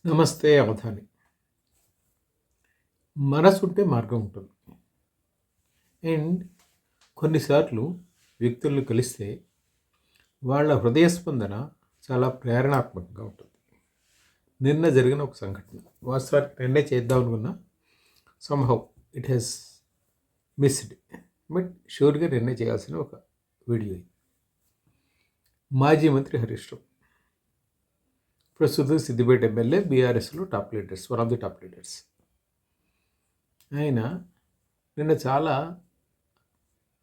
నమస్తే అవధాని. మనసుంటే మార్గం ఉంటుంది. అండ్ కొన్నిసార్లు వ్యక్తులను కలిస్తే వాళ్ళ హృదయ స్పందన చాలా ప్రేరణాత్మకంగా ఉంటుంది. నిన్న జరిగిన ఒక సంఘటన వాస్తవానికి నిన్నే చేద్దాం అనుకున్నా, somehow it has missed. But షూర్గా నిన్నే చేయాల్సిన ఒక వీడియో ఇది. మాజీ మంత్రి హరీష్ రావు ప్రస్తుతం సిద్దిపేట ఎమ్మెల్యే, బీఆర్ఎస్లో top leaders, one of the top leaders. ఆయన నిన్న చాలా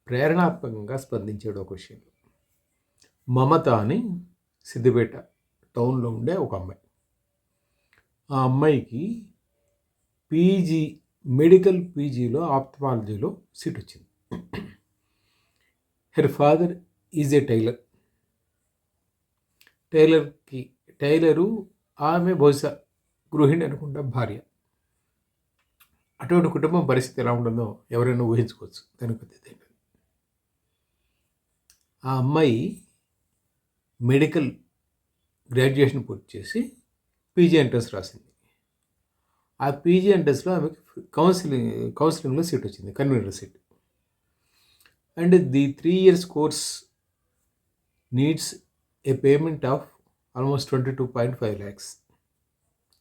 ప్రేరణాత్మకంగా స్పందించాడు ఒక విషయంలో. మమత అని సిద్దిపేట టౌన్లో ఉండే ఒక అమ్మాయి. ఆ అమ్మాయికి పీజీ, మెడికల్ పీజీలో ఆప్థమాలజీలో సీట్ వచ్చింది. Her father is a tailor. Tailor ఆమె బహుశా గృహిణి అనుకుంటా, భార్య. అటువంటి కుటుంబం పరిస్థితి ఎలా ఉంటుందో ఎవరైనా ఊహించుకోవచ్చు. దానికి పెద్ద ఆ అమ్మాయి మెడికల్ గ్రాడ్యుయేషన్ పూర్తి చేసి పీజీ ఎంట్రన్స్ రాసింది. ఆ పీజీ ఎంట్రన్స్లో ఆమెకి కౌన్సిలింగ్లో సీట్ వచ్చింది, convener seat. And the 3 years course needs a payment of almost 22.5 lakhs.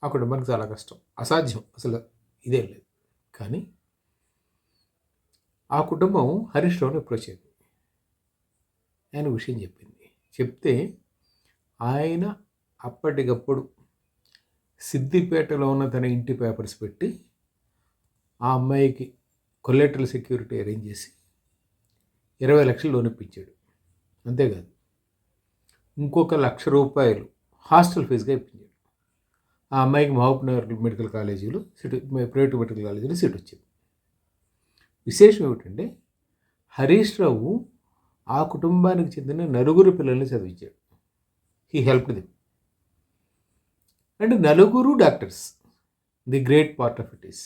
ఆ కుటుంబానికి చాలా కష్టం, అసాధ్యం, అసలు ఇదే లేదు. కానీ ఆ కుటుంబం హరీష్ రావుని అప్రోచ్ అయింది. ఆయన విషయం చెప్తే ఆయన అప్పటికప్పుడు సిద్దిపేటలో ఉన్న తన ఇంటి పేపర్స్ పెట్టి ఆ అమ్మాయికి కొలెటరల్ సెక్యూరిటీ అరేంజ్ చేసి 20 లక్షలు లోన్ ఇప్పించాడు. అంతేకాదు, ఇంకొక ₹1,00,000 హాస్టల్ ఫీజుగా ఇప్పించాడు. ఆ అమ్మాయికి మహబూబ్నగర్ మెడికల్ కాలేజీలో సీట్, ప్రైవేట్ మెడికల్ కాలేజీలో సీట్ వచ్చింది. విశేషం ఏమిటంటే హరీష్ రావు ఆ కుటుంబానికి చెందిన 9 పిల్లల్ని చదివించాడు. He helped them. And 9 doctors. The great part of it is.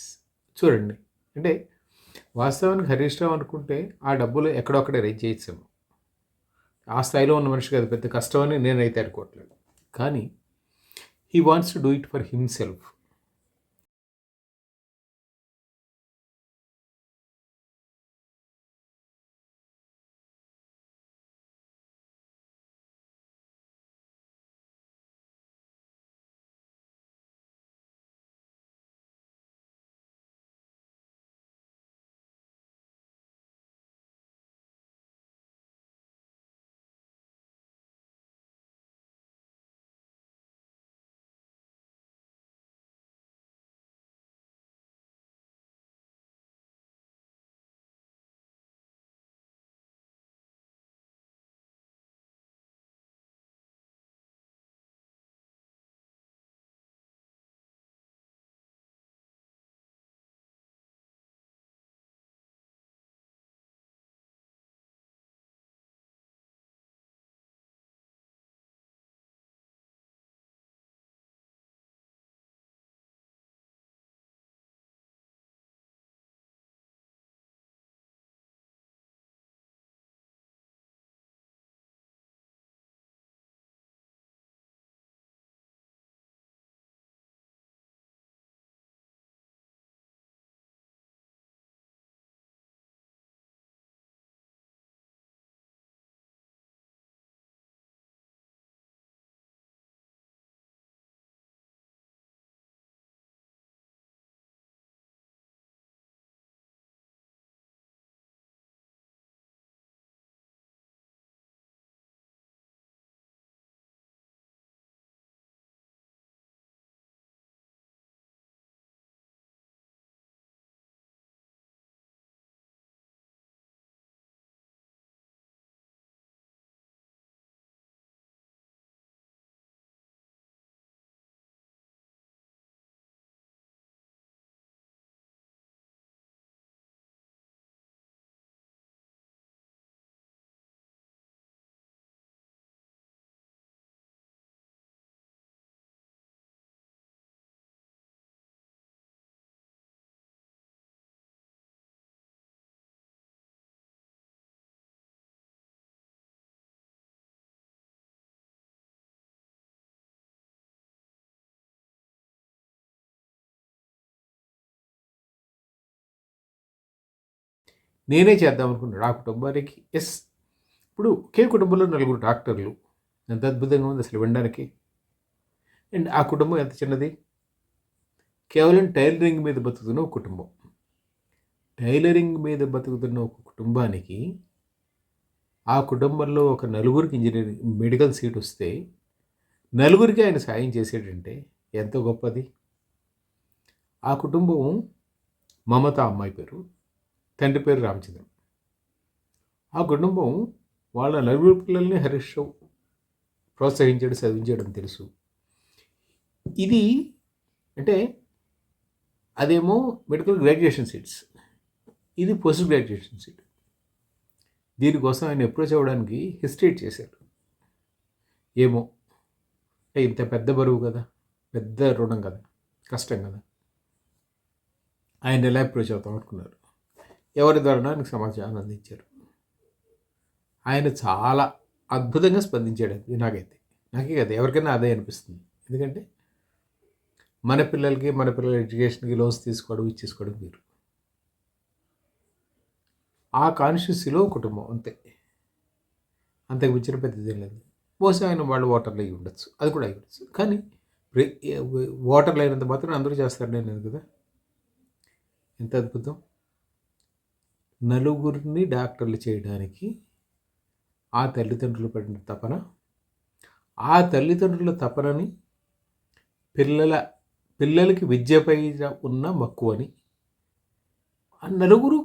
చూడండి, అంటే వాస్తవానికి హరీష్ రావు అనుకుంటే ఆ డబ్బులు ఎక్కడొక్కడ అరేంజ్ చేయొచ్చాము. ఆ స్థాయిలో ఉన్న మనిషికి అది పెద్ద కష్టమని నేనైతే అనుకోవట్లేదు. కానీ he wants to do it for himself. నేనే చేద్దాం అనుకున్నాడు ఆ కుటుంబానికి. ఇప్పుడు ఒకే కుటుంబంలో 4 డాక్టర్లు. ఎంత అద్భుతంగా ఉంది అసలు వినడానికి. అండ్ ఆ కుటుంబం ఎంత చిన్నది. కేవలం టైలరింగ్ మీద బతుకుతున్న ఒక కుటుంబం. టైలరింగ్ మీద బతుకుతున్న ఒక కుటుంబానికి, ఆ కుటుంబంలో ఒక నలుగురికి ఇంజినీరింగ్ మెడికల్ సీట్ వస్తే, నలుగురికి ఆయన సాయం చేసాడంటే ఎంతో గొప్పది. ఆ కుటుంబం మమత అమ్మాయి పేరు. తండ్రి పేరు రామచంద్రం. ఆ కుటుంబం వాళ్ళ నలుగురు పిల్లల్ని హరీష్ రావు ప్రోత్సహించాడు, చదివించాడని తెలుసు. ఇది అంటే అదేమో మెడికల్ గ్రాడ్యుయేషన్ సీట్స్, ఇది పోస్ట్ గ్రాడ్యుయేషన్ సీట్. దీనికోసం ఆయన అప్రోచ్ అవ్వడానికి హెసిటేట్ చేశారు. ఏమో ఇంత పెద్ద బరువు కదా, పెద్ద రుణం కదా, కష్టం కదా, ఆయన ఎలా అప్రోచ్ అవుతాం అనుకున్నారు. ఎవరి ద్వారా ఆయనకు సమాచారం అందించారు. ఆయన చాలా అద్భుతంగా స్పందించాడు. నాకే కదా, ఎవరికైనా అదే అనిపిస్తుంది. ఎందుకంటే మన పిల్లల ఎడ్యుకేషన్కి లోన్స్ తీసుకోవడం, ఇచ్చేసుకోవడం మీరు ఆ కాన్స్టిట్యూన్సీలో కుటుంబం అంతే, అంతకు మించిన పెద్దదేం లేదు. బహుశా ఆయన వాళ్ళు ఓటర్లు అయ్యి ఉండొచ్చు, అది కూడా అయ్యి ఉండొచ్చు. కానీ ఓటర్లు అయినంత మాత్రం అందరూ చేస్తారనే లేదు కదా. ఎంత అద్భుతం. నలుగురిని డాక్టర్లు చేయడానికి ఆ తల్లిదండ్రులు పడిన తపన, ఆ తల్లిదండ్రుల తపనని పిల్లలకి విద్యపై ఉన్న మక్కువని ఆ నలుగురు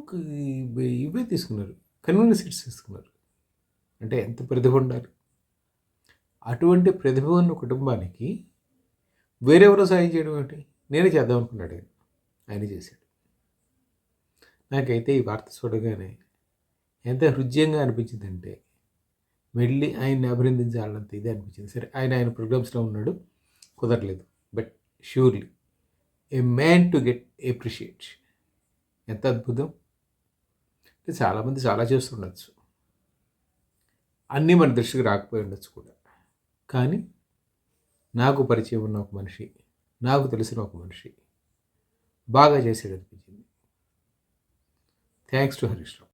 ఇవే తీసుకున్నారు, కన్వీనియన్స్ సీట్స్ తీసుకున్నారు. అంటే ఎంత ప్రతిభ ఉండాలి. అటువంటి ప్రతిభ ఉన్న కుటుంబానికి వేరెవరో సాయం చేయడం ఏంటి, నేనే చేద్దాం అనుకున్నాడు ఆయన చేశాడు. నాకైతే ఈ వార్త చూడగానే ఎంత హృదయంగా అనిపించిందంటే వెళ్ళి ఆయన్ని అభినందించాలంత ఇదే అనిపించింది. సరే, ఆయన ప్రోగ్రామ్స్లో ఉన్నాడు, కుదరలేదు. But surely A man to get appreciate. ఎంత అద్భుతం. చాలామంది చాలా చేస్తుండొచ్చు, అన్నీ మన దృష్టికి రాకపోయి ఉండొచ్చు కూడా. కానీ నాకు పరిచయం ఉన్న ఒక మనిషి, నాకు తెలిసిన ఒక మనిషి బాగా చేసాడు అనిపించింది. Thanks to Harish Rao.